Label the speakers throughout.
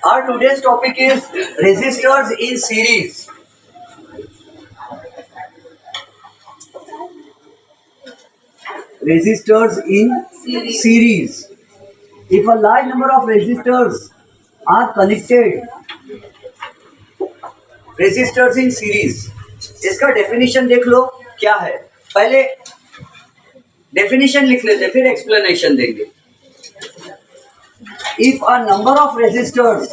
Speaker 1: Our today's topic is resistors in series. Resistors in series. If a large number of resistors are connected, resistors in series, इसका definition देख लो क्या है. पहले definition लिख लेते फिर एक्सप्लेनेशन देंगे. If a number of resistors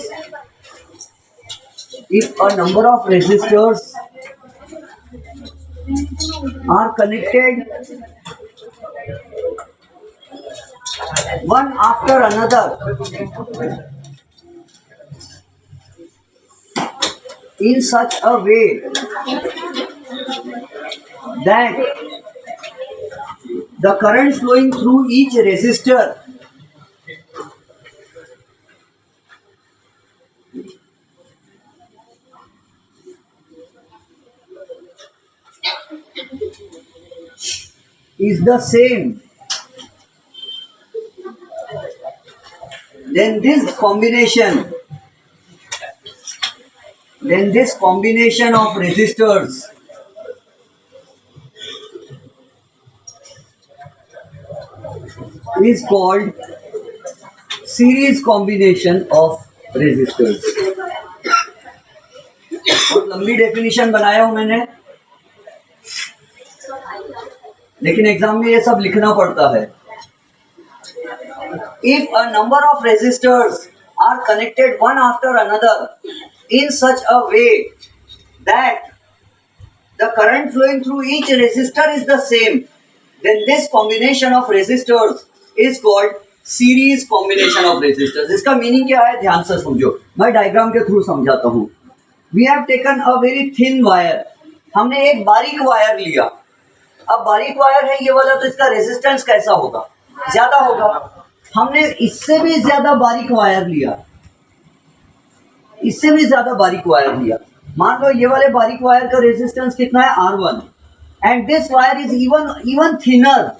Speaker 1: are connected one after another in such a way that the current flowing through each resistor is the same, then this combination of resistors is called series combination of resistors. बहुत लंबी definition बनाया हूं मैंने, लेकिन exam में ये सब लिखना पड़ता है. If a number of resistors are connected one after another in such a way that the current flowing through each resistor is the same, then this combination of resistors is called series combination of resistors. इसका meaning क्या है ध्यान से समझो, मैं diagram के through समझाता हूँ. We have taken a very thin wire. हमने एक बारीक वायर लिया. अब बारीक वायर है ये वाला, तो इसका रेजिस्टेंस कैसा होगा? ज्यादा होगा. हमने इससे भी ज्यादा बारीक वायर लिया, मान लो ये वाले बारीक वायर का रेजिस्टेंस कितना है? R1. And this wire is even thinner.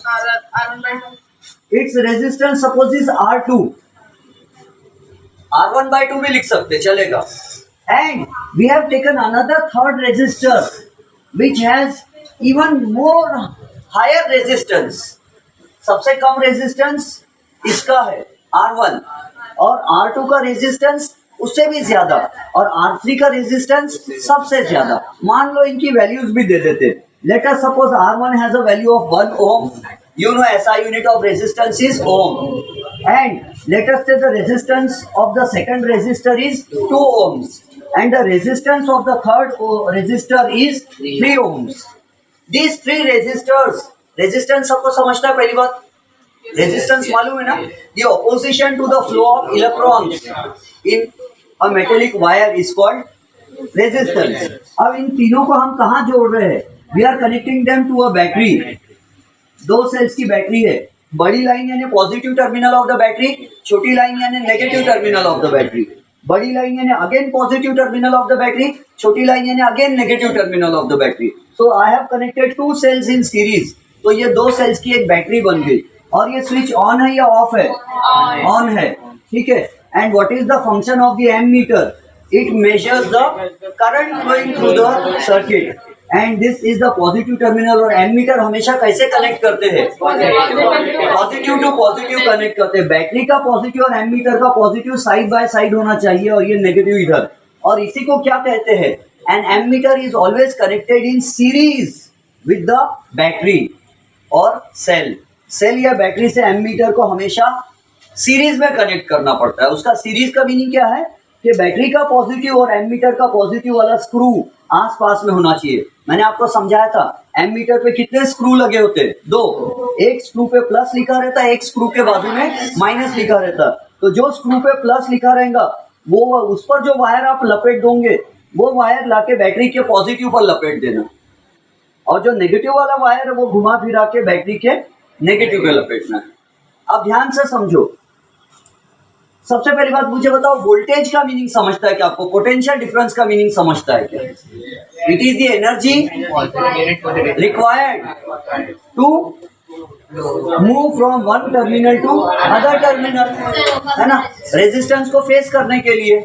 Speaker 1: Its resistance suppose is R2. R1/2 भी लिख सकते, चलेगा. And we have taken another third resistor which has even more higher resistance. सबसे कम रेजिस्टेंस इसका है R1 और R2 का रेजिस्टेंस उससे भी ज्यादा और R3 का रेजिस्टेंस सबसे ज्यादा. मान लो इनकी वैल्यूज भी दे देते. Let us suppose R1 has a value of 1 ohm. You know SI unit of resistance is ohm. And let us say the resistance of the second resistor is 2 ohms and the resistance of the third resistor is 3 ohms. These three resistors, resistance सबको समझता है पहली बात. Resistance मालूम है ना? The opposition to the flow of electrons in a metallic wire is called resistance. अब इन तीनों को हम कहाँ जोड़ रहे हैं? We are connecting them to a battery. 2 cells की बैटरी है. बड़ी लाइन यानी positive terminal of the battery, छोटी लाइन यानी negative terminal of the battery. बड़ी लाइन यानी again positive terminal of the battery, छोटी लाइन यानी again negative terminal of the battery. So I have connected 2 cells in series. तो ये 2 cells की एक बैटरी बन गई. और ये स्विच ऑन है या ऑफ है? ऑन है. ठीक है. And what is the function of the ammeter? It measures the current flowing through the circuit. And this is the positive terminal. और एमीटर हमेशा कैसे कनेक्ट करते हैं? पॉजिटिव टू पॉजिटिव कनेक्ट करते हैं. बैटरी का पॉजिटिव और एमीटर का पॉजिटिव साइड बाय साइड होना चाहिए और ये नेगेटिव इधर. और इसी को क्या कहते हैं? An ammeter is always connected in series with the battery और सेल. सेल या बैटरी से एमीटर को हमेशा सीरीज में कनेक्ट करना पड़ता है. उसका सीरीज का मीनिंग क्या है कि बैटरी का पॉजिटिव और एमीटर का पॉजिटिव वाला स्क्रू आसपास में होना चाहिए. मैंने आपको समझाया था एमीटर पे कितने स्क्रू लगे होते हैं? 2. एक स्क्रू पे प्लस लिखा रहता है, एक स्क्रू के बाजू में माइनस लिखा रहता है. तो जो स्क्रू पे प्लस लिखा रहेगा वो उस पर जो वायर आप लपेट दोगे वो वायर लाके बैटरी के पॉजिटिव पर लपेट देना. और जो नेगेटिव वाला वायर है वो घुमा फिरा के बैटरी के नेगेटिव पे लपेटना है. अब ध्यान से समझो. सबसे पहली बात मुझे बताओ, वोल्टेज का मीनिंग समझता है क्या आपको? पोटेंशियल डिफरेंस का मीनिंग समझता है क्या? It is the energy required to move from one terminal to other terminal, है ना। रेजिस्टेंस को फेस करने के लिए,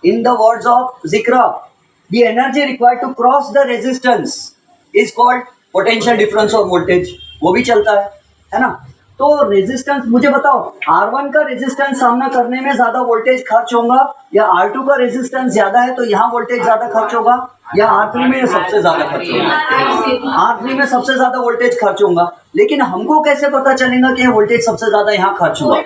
Speaker 1: इन द वर्ड्स ऑफ जिक्रा, the energy required to cross the resistance is called potential difference और वोल्टेज, वो भी चलता है ना। तो रेजिस्टेंस, मुझे बताओ R1 का रेजिस्टेंस सामना करने में ज्यादा वोल्टेज खर्च होगा, या R2 का रेजिस्टेंस ज्यादा है तो यहाँ वोल्टेज ज्यादा खर्च होगा, या R3 में सबसे ज्यादा खर्च होगा? R3 में सबसे ज्यादा वोल्टेज खर्च होगा। लेकिन हमको कैसे पता चलेगा कि वोल्टेज सबसे ज्यादा यहाँ खर्च हुआ?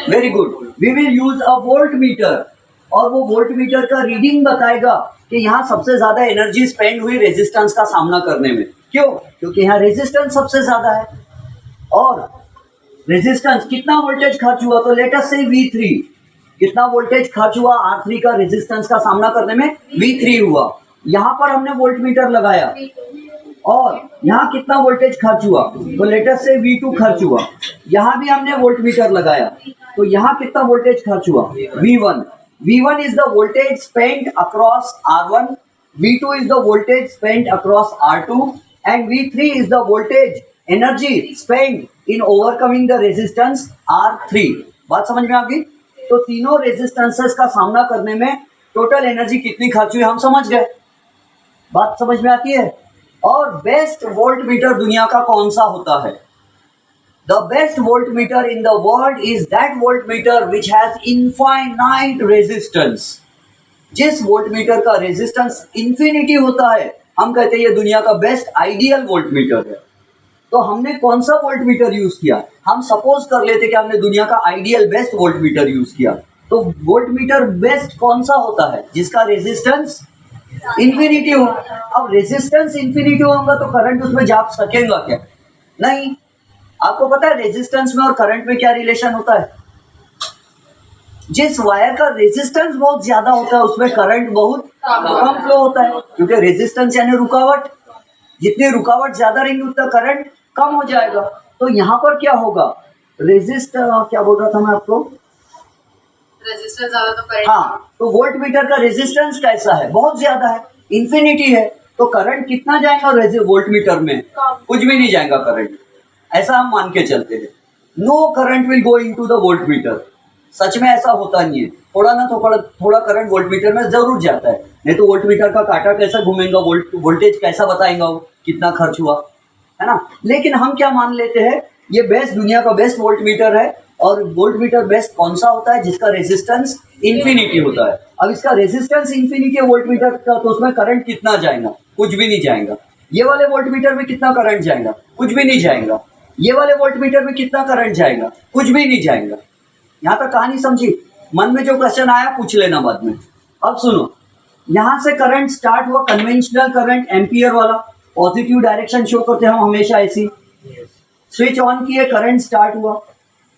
Speaker 1: Very good, we will use a voltmeter, और वो वोल्ट मीटर का रीडिंग बताएगा कि यहाँ सबसे ज्यादा एनर्जी स्पेंड हुई रेजिस्टेंस का सामना करने में। क्यों? क्योंकि यहाँ रेजिस्टेंस सबसे ज्यादा है। और रेजिस्टेंस कितना वोल्टेज खर्च हुआ? तो लेट अस से V3, कितना वोल्टेज खर्च हुआ R3 का रेजिस्टेंस का सामना करने में? V3 हुआ। यहाँ पर हमने वोल्ट मीटर लगाया, और यहाँ कितना वोल्टेज खर्च हुआ? तो लेट अस से V2 खर्च हुआ। यहाँ भी हमने वोल्ट मीटर लगाया, तो यहाँ कितना वोल्टेज खर्च हुआ? V1। V1 is the voltage spent across R1, V2 is the voltage spent across R2, and V3 is the voltage energy spent in overcoming the resistance R3। बात समझ में आ गई? तो तीनों रेजिस्टेंसेस का सामना करने में टोटल एनर्जी कितनी खर्च हुई हम समझ गए। बात समझ में आती है? और बेस्ट वोल्ट मीटर दुनिया का कौन सा होता है? The best voltmeter in the world is that voltmeter which has infinite resistance। जिस वोल्टमीटर का रेजिस्टेंस इंफिनिटी होता है, हम कहते हैं ये दुनिया का बेस्ट आइडियल वोल्टमीटर है। तो हमने कौन सा वोल्टमीटर यूज किया? हम सपोज कर लेते कि हमने दुनिया का आइडियल बेस्ट वोल्टमीटर यूज किया। तो वोल्टमीटर बेस्ट कौन सा होता है? जिसका रेजिस्टेंस इंफिनिटी हो। अब रेजिस्टेंस इंफिनिटी होगा तो करंट उसमें जा सकेगा क्या? नहीं। आपको पता है रेजिस्टेंस में और करंट में क्या रिलेशन होता है? जिस वायर का रेजिस्टेंस बहुत ज्यादा होता है उसमें करंट बहुत कम फ्लो होता है, क्योंकि रेजिस्टेंस यानी रुकावट, जितनी रुकावट ज्यादा रहेंगी उतना करंट कम हो जाएगा। तो यहाँ पर क्या होगा? क्या बोल रहा था मैं आपको?
Speaker 2: रेजिस्टेंस ज्यादा तो करंट।
Speaker 1: हाँ, तो वोल्ट मीटर का रेजिस्टेंस कैसा है? बहुत ज्यादा है, इंफिनिटी है। तो करंट कितना जाएगा वोल्ट मीटर में? कुछ भी नहीं जाएगा करंट, ऐसा हम मान के चलते हैं। No current will go into the voltmeter. सच में ऐसा होता नहीं है, थोड़ा ना थोड़ा करंट वोल्ट मीटर में जरूर जाता है, नहीं तो वोल्ट मीटर का कांटा कैसा घूमेगा? वोल्टेज कैसा बताएगा वो कितना खर्च हुआ, है ना। लेकिन हम क्या मान लेते हैं, ये बेस्ट, दुनिया का बेस्ट वोल्ट मीटर है। और वोल्ट मीटर बेस्ट कौन सा होता है? जिसका रेजिस्टेंस इंफिनिटी होता है। अब इसका रेजिस्टेंस इंफिनिटी है वोल्ट मीटर का, तो उसमें करंट कितना जाएगा? कुछ भी नहीं जाएगा। ये वाले वोल्ट मीटर में कितना करंट जाएगा? कुछ भी नहीं जाएगा। ये वाले वोल्ट मीटर में कितना करंट जाएगा? कुछ भी नहीं जाएगा। यहाँ तक कहानी समझी? मन में जो क्वेश्चन आया पूछ लेना बाद में। अब सुनो, यहाँ से करंट स्टार्ट हुआ, कन्वेंशनल करंट एम्पियर वाला, पॉजिटिव डायरेक्शन शो करते हैं हम हमेशा ऐसी। स्विच ऑन किए, करंट स्टार्ट हुआ।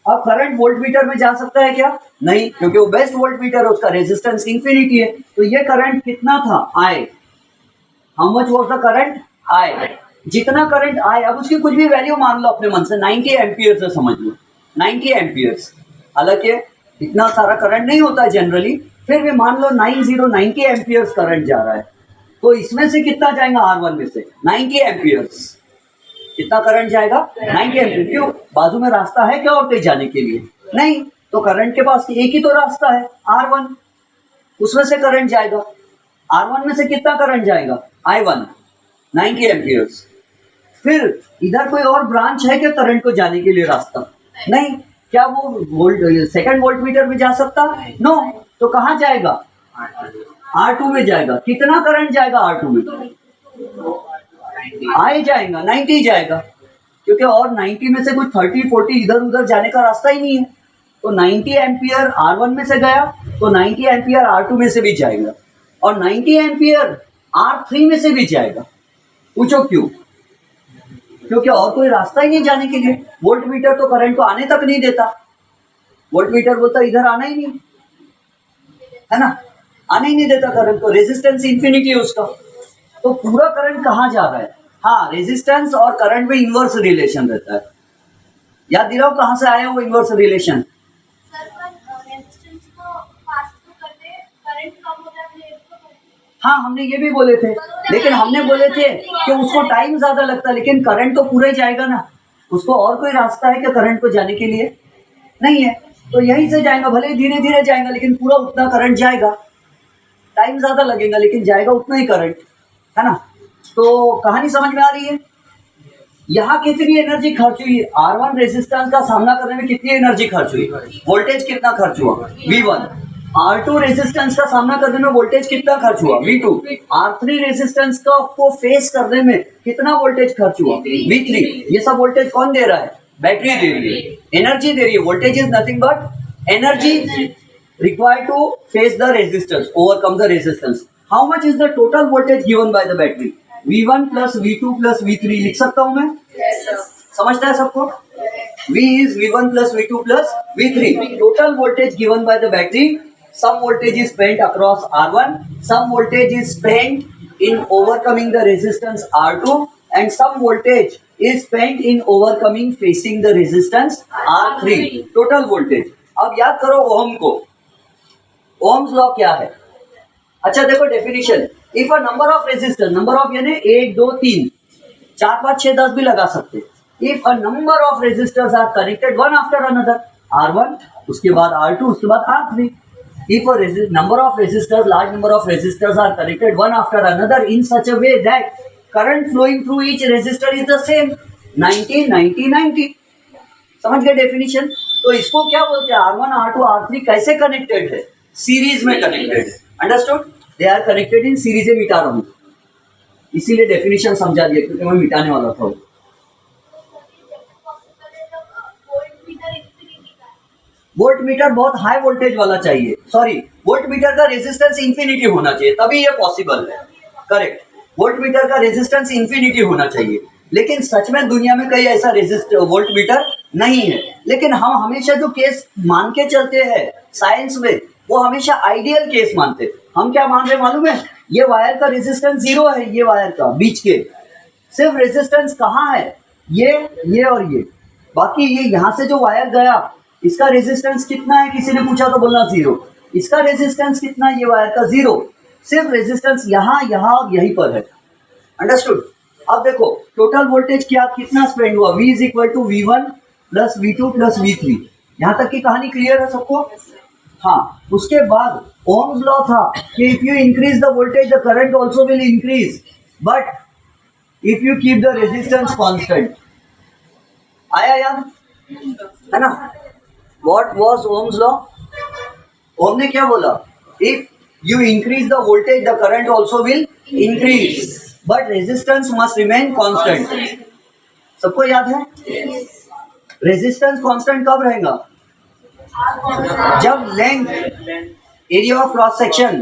Speaker 1: अब करंट वोल्ट मीटर में जा सकता है क्या? नहीं, क्योंकि वो बेस्ट वोल्ट मीटर है, उसका रेजिस्टेंस इंफिनिटी है। तो ये करंट कितना था? I. How much was the current? I. जितना करंट आए, अब उसकी कुछ भी वैल्यू मान लो अपने मन से, 90 एम्पियर से समझ लो, 90 एम्पियर्स। हालांकि इतना सारा करंट नहीं होता है जनरली, फिर भी मान लो 90 एम्पियर्स करंट जा रहा है। तो इसमें से कितना जाएगा? R1 में से 90 एम्पियर्स। कितना करंट जाएगा? 90 एम्पियर। क्यों? बाजू में रास्ता है क्या और कहीं जाने के लिए? नहीं। तो करंट के पास एक ही तो रास्ता है, R1, उसमें से करंट जाएगा। R1 में से कितना करंट जाएगा? I1, 90 amperes. फिर इधर कोई और ब्रांच है क्या करंट को जाने के लिए रास्ता? नहीं। क्या वो सेकंड वोल्ट मीटर में जा सकता? नो। तो कहाँ जाएगा? R2 में जाएगा। कितना करंट जाएगा R2 में? आई जाएगा, 90 जाएगा, क्योंकि और 90 में से कुछ 30-40 इधर उधर जाने का रास्ता ही नहीं है। तो 90 एम्पियर R1 में से गया, तो 90 एम्पियर R2 में से भी जाएगा, और 90 एम्पियर R3 में से भी जाएगा। पूछो क्यों? क्योंकि और कोई रास्ता ही नहीं जाने के लिए। वोल्ट मीटर तो करंट को आने तक नहीं देता। वोल्ट मीटर बोलता इधर आना ही नहीं, है ना, आने ही नहीं देता करंट को, रेजिस्टेंस इंफिनिटी है उसका। तो पूरा करंट कहाँ जा रहा है? हाँ, रेजिस्टेंस और करंट में इनवर्स रिलेशन रहता है। याद दिलाओ कहाँ से आया वो इनवर्स रिलेशन? हाँ, हमने ये भी बोले थे, लेकिन हमने बोले थे कि उसको टाइम ज्यादा लगता है, लेकिन करंट तो पूरे जाएगा ना, उसको और कोई रास्ता है क्या करंट को जाने के लिए? नहीं है। तो यहीं से जाएगा, भले ही धीरे धीरे जाएगा लेकिन पूरा उतना करंट जाएगा। टाइम ज्यादा लगेगा लेकिन जाएगा उतना ही करंट, है ना। तो कहानी समझ में आ रही है? यहाँ कितनी एनर्जी खर्च हुई? R1 रेजिस्टेंस का सामना करने में कितनी एनर्जी खर्च हुई? वोल्टेज कितना खर्च हुआ? V1। R2 रेजिस्टेंस का सामना करने में वोल्टेज कितना खर्च हुआ? V2। R3 रेजिस्टेंस को फेस करने में कितना वोल्टेज खर्च हुआ? V3। ये सब वोल्टेज कौन दे रहा है? बैटरी दे रही है, एनर्जी दे रही है। Voltage is nothing but energy required to face the resistance, overcome the resistance. How much is the total voltage given by the battery? V1 plus V2 plus V3 लिख सकता हूँ मैं? समझता है सबको? V is V1 plus V2 plus V3. Total voltage given by the battery. Some voltage is spent across R1. Some voltage is spent in overcoming the resistance R2, and some voltage is spent in overcoming facing the resistance R3. Total voltage. अब याद करो ओम को। Ohm's law क्या है? अच्छा देखो definition. If a number of resistor, number of यानी 1 2 3 4 5 6 10 भी लगा सकते। If a number of resistors are connected one after another, R1 उसके बाद R2 उसके बाद R3। If a number of resistors, large number of resistors are connected one after another in such a way that current flowing through each resistor is the same, 90 90 90। समझ गए definition? तो इसको क्या बोलते हैं? R1 R2 R3 कैसे connected है? Series में कनेक्टेड है। Understood? They are connected in series. मिटा रहा हूं इसीलिए डेफिनेशन समझा दिया क्योंकि मैं मिटाने वाला था। वोल्ट मीटर बहुत हाई वोल्टेज वाला चाहिए। सॉरी, वोल्ट मीटर का रेजिस्टेंस इंफिनिटी होना चाहिए तभी ये पॉसिबल है। करेक्ट, वोल्ट मीटर का रेजिस्टेंस इंफिनिटी होना चाहिए। लेकिन सच में दुनिया में कहीं ऐसा वोल्ट मीटर नहीं है। लेकिन हम हमेशा जो केस मान के चलते हैं साइंस में, वो हमेशा आइडियल केस मानते। हम क्या मान रहे मालूम है? ये वायर का रेजिस्टेंस 0 है, ये वायर का बीच के सिर्फ रेजिस्टेंस कहाँ है? ये और ये। बाकी ये यहाँ से जो वायर गया इसका रेजिस्टेंस कितना है? किसी ने पूछा तो बोलना 0। इसका रेजिस्टेंस कितना है? ये वायर का 0। सिर्फ रेजिस्टेंस यहाँ यहाँ और यहीं पर है। अंडरस्टूड? अब देखो टोटल वोल्टेज क्या कितना स्पेंड हुआ? V is equal to V1 plus V2 plus V3। यहाँ तक की कहानी क्लियर है सबको? हाँ। उसके बाद ओम्स लॉ था कि if you increase the voltage the current also will increase, but if you keep the resistance constant. आया याद है ना? What was Ohm's law? Ohm ने क्या बोला? If you increase the voltage the current also will increase, but resistance must remain constant. सबको याद है? रेजिस्टेंस कांस्टेंट कब रहेगा? जब length, area of cross section,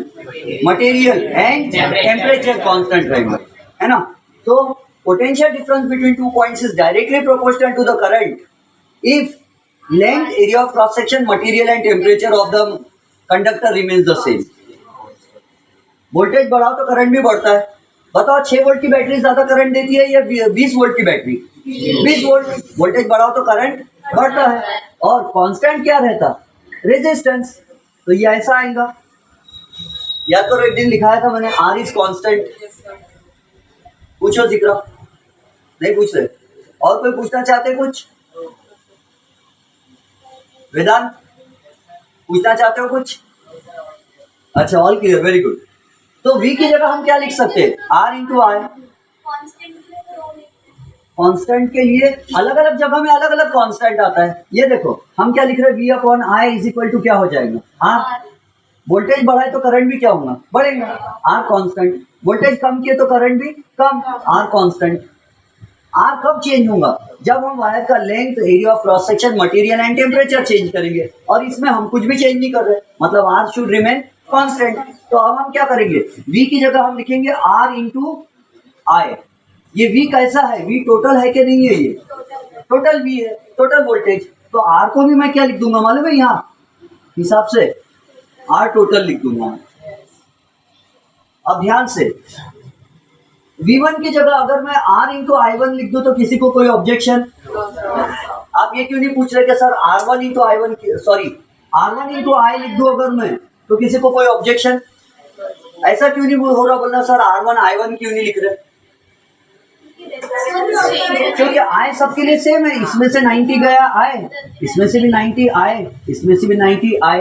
Speaker 1: material and temperature constant रहेगा, है ना। तो potential difference between 2 points is directly proportional to the current if length, area of cross section, material and temperature of the conductor remains the same. Voltage बढ़ाओ तो current भी बढ़ता है। बताओ 6 वोल्ट की बैटरी ज्यादा करंट देती है या 20 वोल्ट की बैटरी? 20 वोल्ट। वोल्टेज बढ़ाओ तो करंट बढ़ता है। और कांस्टेंट क्या रहता? रेजिस्टेंस। तो ये ऐसा आएगा। याद करो एक दिन लिखाया था मैंने R इज कांस्टेंट। पूछो जिक्र, नहीं पूछ रहे? और कोई पूछना चाहते कुछ? वेदांत पूछना चाहते हो कुछ? अच्छा, ऑल क्लियर, वेरी गुड। तो V की जगह हम क्या लिख सकते हैं? R इंटू आई। कांस्टेंट के लिए अलग अलग जगह में अलग अलग कांस्टेंट आता है। ये देखो हम क्या लिख रहे हैं? V upon I is equal to क्या हो जाएगा? R। वोल्टेज बढ़ाए तो करंट भी क्या होगा? बढ़ेगा। R constant. वोल्टेज कम किए तो करंट भी कम, R कांस्टेंट। R कब चेंज होगा? जब हम वायर का length, area of cross section, material and temperature change करेंगे। और इसमें हम कुछ भी चेंज नहीं कर रहे, मतलब R शुड रिमेन कांस्टेंट। तो अब हम क्या करेंगे? V की जगह हम लिखेंगे R इंटू आई। ये V कैसा है? V टोटल है कि नहीं है? ये टोटल V है, टोटल वोल्टेज। तो R को भी मैं क्या लिख दूंगा मालूम है? यहाँ हिसाब से R टोटल लिख दूंगा। अब ध्यान से, V1 की जगह अगर मैं R इंटू I1 लिख दूं तो किसी को कोई ऑब्जेक्शन? आप ये क्यों नहीं पूछ रहे कि sir R1 into I1, sorry R1 into I लिख दूं अगर मैं, तो किसी को कोई ऑब्जेक्शन? ऐसा क्यों नहीं हो रहा बोलना सर R1 I1 क्यों नहीं लिख रहे? क्योंकि I सबके लिए सेम है, इसमें से 90 गया I, इसमें से भी 90 I, इसमें से भी 90 I,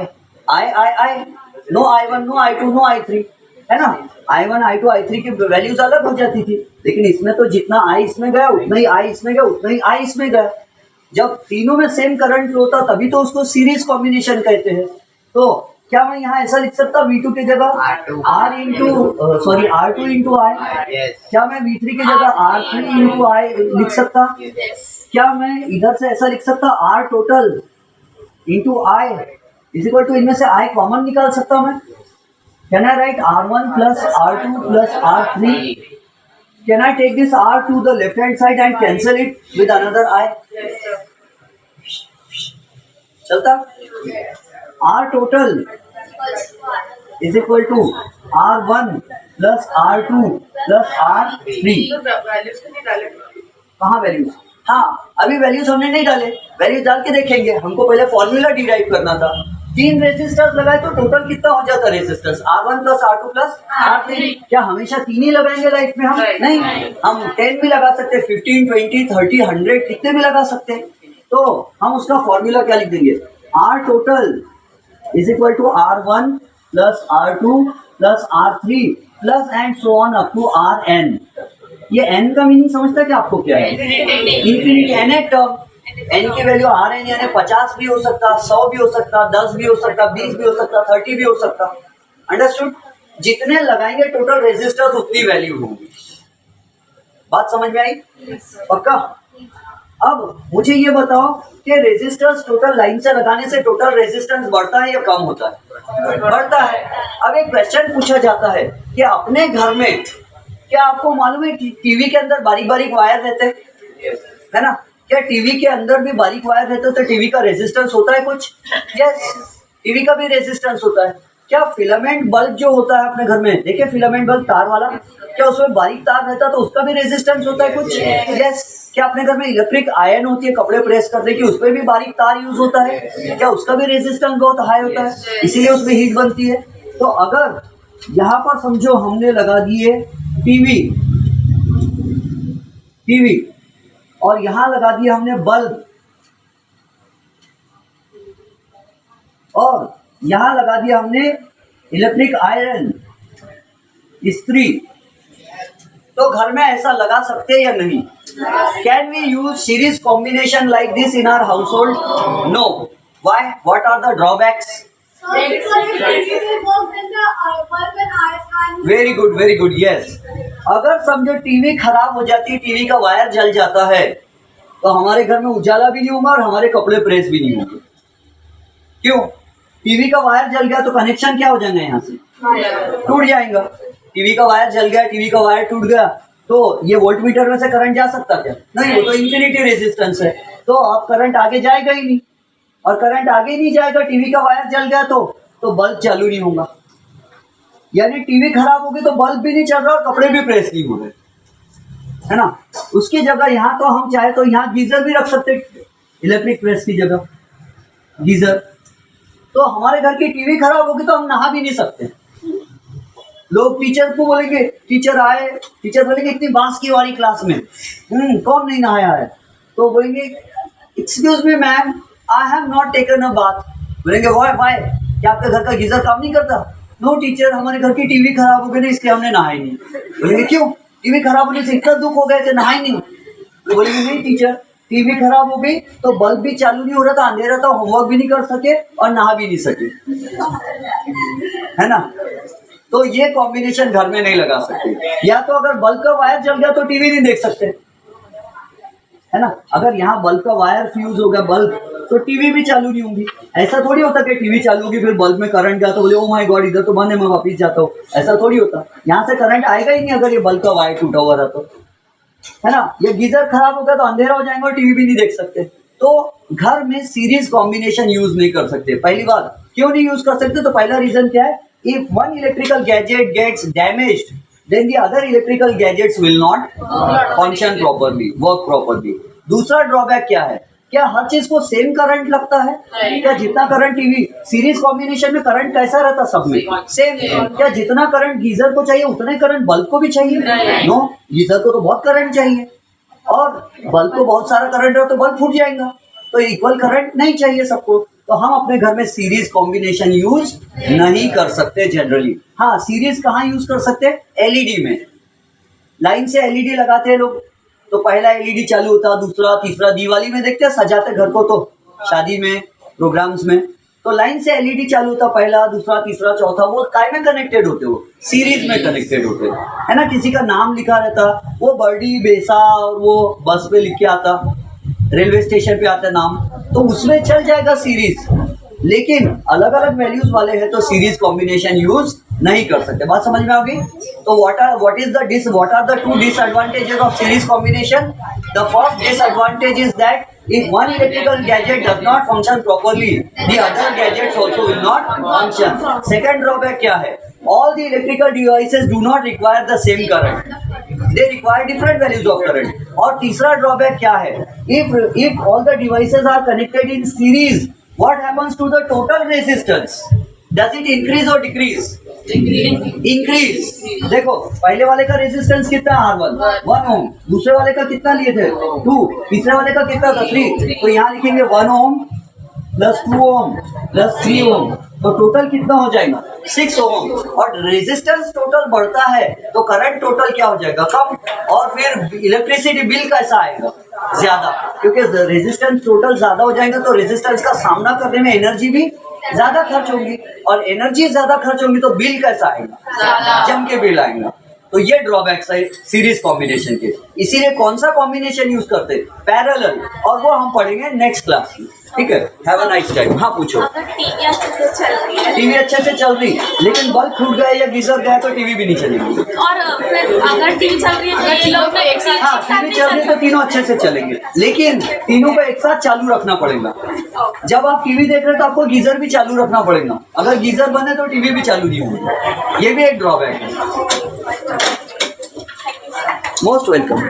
Speaker 1: no I1, no I2, no I3, है ना। I1, I2, I3 की वैल्यूज अलग हो जाती थी, लेकिन इसमें तो जितना I इसमें गया उतना ही I इसमें गया, उतना ही I इसमें गया। जब तीनों में सेम करंट फ्लो था तभी तो उसको सीरीज कॉम्बिनेशन कहते हैं। तो क्या मैं यहाँ ऐसा लिख सकता V2 की जगह R2 इंटू I? क्या मैं V3 की जगह R3 इंटू I लिख सकता? क्या मैं इधर से ऐसा लिख सकता R total into I is equal to, इनमें से I कॉमन निकाल सकता मैं? Can I write R1 plus R2 plus R3? Can I take this R to the left hand side and cancel it with another I? चलता? R total is equal to R1 plus R2 plus R3. कहाँ values? हाँ, अभी values हमने नहीं डाले, values डाल के देखेंगे। हमको पहले फॉर्मूला डिराइव करना था। 3 रेजिस्टर्स लगाए तो टोटल कितना हो जाता resistance? R1 plus R2 plus R3। क्या हमेशा 3 ही लगाएंगे लाइफ में हम? नहीं, हम 10 भी लगा सकते, 15, 20, 30, 100 कितने भी लगा सकते हैं। तो हम उसका फॉर्मूला क्या लिख देंगे? R total is equal to R1 plus R2 plus R3 plus and so on up to Rn। ये n का मीनिंग समझता है कि आपको क्या है? इन्फिनिटी n है टर्म। n की वैल्यू Rn यानी 50 भी हो सकता, 100 भी हो सकता, 10 भी हो सकता, 20 भी हो सकता, 30 भी हो सकता। अंडरस्टूड? जितने लगाएंगे टोटल रेजिस्टर्स उतनी वैल्यू होगी। बात समझ में आई? पक्का? अब मुझे ये बताओ कि रेजिस्टेंस टोटल लाइन से लगाने से टोटल रेजिस्टेंस बढ़ता है या कम होता है? बढ़ता है। अब एक क्वेश्चन पूछा जाता है कि अपने घर में क्या आपको मालूम है कि टीवी के अंदर बारीक बारीक वायर रहते हैं, है ना? क्या टीवी के अंदर भी बारीक वायर रहते हैं तो टीवी का रेजिस्टेंस होता है कुछ? यस, टीवी का भी रेजिस्टेंस होता है। क्या फिलामेंट बल्ब जो होता है अपने घर में, देखिए फिलामेंट बल्ब तार वाला, क्या उसमें बारीक तार रहता है तो उसका भी रेजिस्टेंस होता है कुछ? यस। क्या अपने घर में इलेक्ट्रिक आयरन होती है कपड़े प्रेस करने की, उसमें भी बारीक तार यूज होता है, क्या उसका भी रेजिस्टेंस बहुत हाई होता है, इसीलिए उसमें हीट बनती है। तो अगर यहाँ पर समझो हमने लगा दिए टीवी और यहाँ लगा दिया हमने बल्ब और यहाँ लगा दिया हमने इलेक्ट्रिक आयरन, इस्त्री, तो घर में ऐसा लगा सकते हैं या नहीं? Can we use series combination like this in our household? No. Why? What are the drawbacks? Very good, very good, yes. अगर समझो टीवी खराब हो जाती है, टीवी का वायर जल जाता है, तो हमारे घर में उजाला भी नहीं होगा और हमारे कपड़े प्रेस भी नहीं होंगे। क्यों? टीवी का वायर जल गया तो कनेक्शन क्या हो जाएगा? यहाँ से टूट जाएगा। टीवी का वायर जल गया, टीवी का वायर टूट गया तो ये वोल्टमीटर में से करंट जा सकता क्या? नहीं, वो तो इंफिनिटी रेजिस्टेंस है, तो अब करंट आगे जाएगा ही नहीं। और करंट आगे नहीं जाएगा, टीवी का वायर जल गया तो बल्ब चालू नहीं होगा, यानी टीवी खराब होगी तो बल्ब भी नहीं चल रहा और कपड़े भी प्रेस नहीं हो रहे, है ना? उसकी जगह यहाँ तो हम चाहे तो यहाँ गीजर भी रख सकते, इलेक्ट्रिक प्रेस की जगह गीजर। तो हमारे घर की टीवी खराब होगी तो हम नहा भी नहीं सकते। लोग टीचर को बोलेंगे, टीचर बोलेंगे इतनी बांस की वाली क्लास में कौन नहीं नहाया है? तो बोलेंगे excuse me ma'am, I have not taken a bath. बोलेंगे व्हाई? क्या आपके घर का गीजर काम नहीं करता? नो टीचर, हमारे घर की टीवी खराब हो गई ना, इसलिए हमने नहाई नहीं। बोलेंगे क्यों? टीवी खराब होने से इतना दुख हो गया कि नहाई नहीं? तो बोलेंगे नहीं टीचर, टीवी खराब हो गई तो बल्ब भी चालू नहीं हो रहा था, अंधेरा था, होमवर्क भी नहीं कर सके और नहा भी नहीं सके, है ना? तो ये कॉम्बिनेशन घर में नहीं लगा सकते। या तो अगर बल्ब का वायर जल गया तो टीवी नहीं देख सकते, है ना? अगर यहाँ बल्ब का वायर फ्यूज हो गया बल्ब तो टीवी भी चालू नहीं होगी। ऐसा थोड़ी होता कि टीवी चालू होगी फिर बल्ब में करंट गया तो बोले ओ माय गॉड इधर तो बंद है, मैं वापिस जाता हूँ। ऐसा थोड़ी होता, यहाँ से करंट आएगा ही नहीं अगर ये बल्ब का वायर टूटा हुआ रहा तो, है ना? ये गीजर खराब हो गया तो अंधेरा हो जाएगा और टीवी भी नहीं देख सकते। तो घर में सीरीज कॉम्बिनेशन यूज नहीं कर सकते। पहली बात क्यों नहीं यूज कर सकते? तो पहला रीजन क्या है? If one electrical gadget gets damaged then the other electrical gadgets will not function properly, work properly. दूसरा ड्रॉबैक क्या है? क्या हर चीज को सेम करंट लगता है? क्या जितना करंट टीवी सीरीज कॉम्बिनेशन में करंट कैसा रहता सब में सेम? क्या जितना करंट गीजर को चाहिए उतना ही करंट बल्ब को भी चाहिए? नो, गीजर को तो बहुत करंट चाहिए, और बल्ब को बहुत सारा करंट है तो बल्ब फूट जाएगा, तो इक्वल करंट नहीं चाहिए सबको, तो हम अपने घर में सीरीज कॉम्बिनेशन यूज नहीं कर सकते जनरली। हाँ, सीरीज कहाँ यूज कर सकते हैं? एलईडी में। लाइन से एलईडी लगाते हैं लोग, तो पहला एलईडी चालू होता, दूसरा तीसरा, दिवाली में देखते हैं सजाते घर को, तो शादी में, प्रोग्राम्स में, तो लाइन से एलईडी चालू होता, पहला दूसरा तीसरा चौथा, वो काय में कनेक्टेड होते, वो सीरीज में कनेक्टेड होते, है ना। किसी का नाम लिखा रहता, वो बर्डी बेसा और वो बस पे लिख के आता, रेलवे स्टेशन पे आता नाम, तो उसमें चल जाएगा सीरीज। लेकिन अलग अलग वैल्यूज वाले हैं तो सीरीज कॉम्बिनेशन यूज नहीं कर सकते। बात समझ में आ गई? तो what are the two disadvantages of series combination? The first disadvantage is that if one electrical gadget does not function properly, the other gadgets also will not function. Second drawback क्या है? All the electrical devices do not require the same current. They require different values of current. और तीसरा drawback क्या है? If all the devices are connected in series, what happens to the total resistance? Does it increase or decrease? Increase. देखो, पहले वाले का resistance कितना है? R1 1 ओम, दूसरे वाले का कितना लिए थे? 2, तीसरे वाले का कितना था? 3। तो यहाँ लिखेंगे 1 ओम प्लस 2 ओम प्लस 3 ओम, तो टोटल कितना हो जाएगा? 6 ओम। और रेजिस्टेंस टोटल बढ़ता है तो करंट टोटल क्या हो जाएगा? कम। और फिर इलेक्ट्रिसिटी बिल कैसा आएगा? ज्यादा, क्योंकि रेजिस्टेंस टोटल ज्यादा हो जाएगा तो रेजिस्टेंस का सामना करने में एनर्जी भी ज्यादा खर्च होगी, और एनर्जी ज्यादा खर्च होगी तो बिल कैसा आएगा? जम के बिल आएगा। तो ये ड्रॉबैक्स है सीरीज कॉम्बिनेशन के। इसीलिए कौन सा कॉम्बिनेशन यूज करते हैं? पैरेलल, और वो हम पढ़ेंगे नेक्स्ट क्लास में। ठीक है, हैव अ नाइस टाइम। हाँ, पूछो।
Speaker 3: अगर टीवी अच्छे से चल रही है,
Speaker 1: टीवी अच्छे से चल रही, लेकिन बल्ब फूट गया या गीजर गया तो टीवी भी नहीं चलेगी।
Speaker 3: और फिर अगर टीवी चल रही है तो ये लोग एक साथ
Speaker 1: हाँ, टीवी चल रही तो तीनों अच्छे से चलेंगे, लेकिन तीनों को एक साथ चालू रखना पड़ेगा। जब आप टीवी देख रहे हो तो आपको गीजर भी चालू रखना पड़ेगा, अगर गीजर बंद है तो टीवी भी चालू नहीं होगी। ये भी एक ड्रॉबैक है। Most welcome.